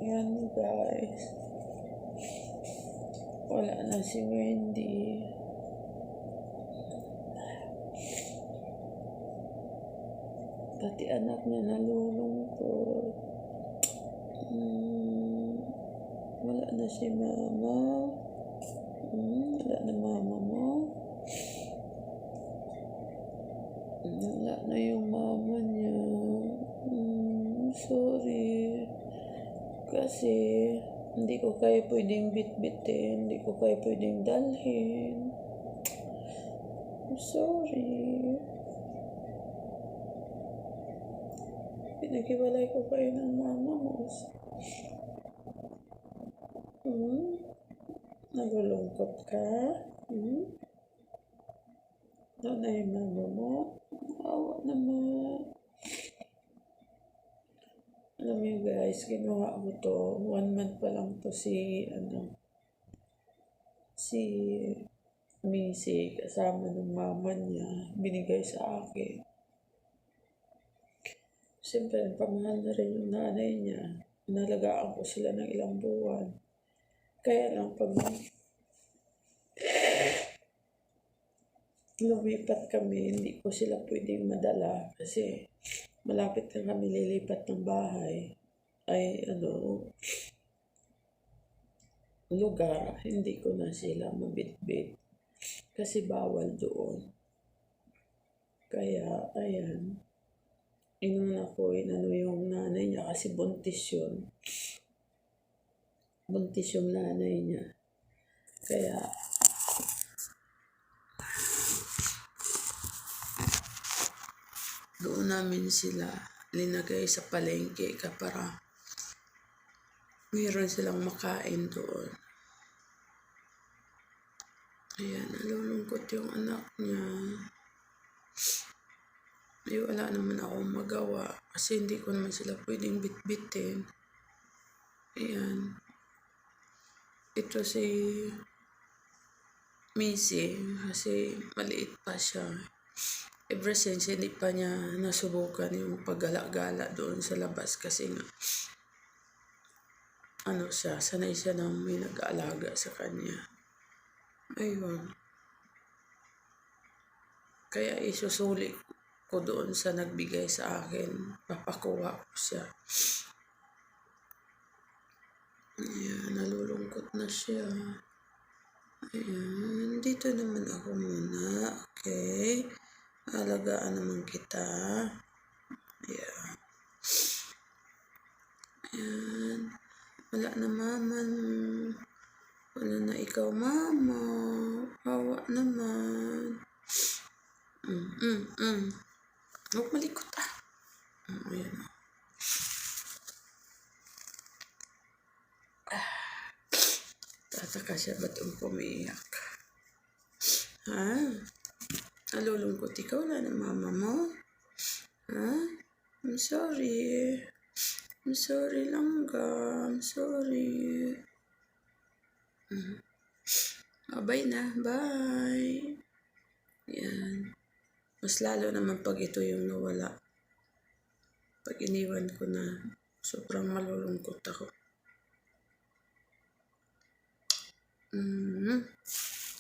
Yan guys. Wala na si Wendy. Pati anak niya nalulungkot. Wala na si mama. Wala na mama mo. Wala na yung mama niya. Sorry. Kasi hindi ko kayo pwedeng bitbitin. Hindi ko kayo pwedeng dalhin. Sorry. Pinaghiwalay ko kayo ng mama mo. Nalulungkot ka? Doon na yung mama mo? Awa naman. Alam mo guys, ginawa ko to. 1 month pa lang to si Missy, kasama ng mama niya, binigay sa akin. Siyempre, pamahal na rin yung nanay niya. Nalagaan ko sila ng ilang buwan. Kaya lang pag lumipat kami, hindi ko sila pwedeng madala kasi malapit na kami lilipat ng bahay. Ay, lugar, hindi ko na sila mabitbit kasi bawal doon. Kaya, ayan, inuna ko, yung nanay niya kasi buntis yun. Buntis yung nanay niya. Kaya, doon namin sila linagay sa palengke para mayroon silang makain doon. Ayan, nalulungkot yung anak niya. Ay, wala naman akong magawa kasi hindi ko naman sila pwedeng bitbitin. Ayan. Ito si Missy kasi maliit pa siya. Ever since hindi pa niya nasubukan yung paggala-gala doon sa labas kasi nga sanay siya na may nag-aalaga sa kanya. Ayun. Kaya isusuli ko doon sa nagbigay sa akin. Papakuha ko siya. Ayan, nalulungkot na siya. Ayan, dito naman ako muna. Okay. Alagaan naman kita. Ayan. Ayan. Wala na mama. Wala na ikaw mama. Hawa naman. Huwag malikot Ayan. Tataka siya ba't pumiyak? Ha? Nalulungkot ikaw? Wala na mama mo? Ha? I'm sorry. I'm sorry lang I'm sorry. Bye na. Bye. Yan. Mas lalo naman pag ito yung nawala. Pag iniwan ko na, sobrang malulungkot ako.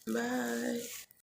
Bye.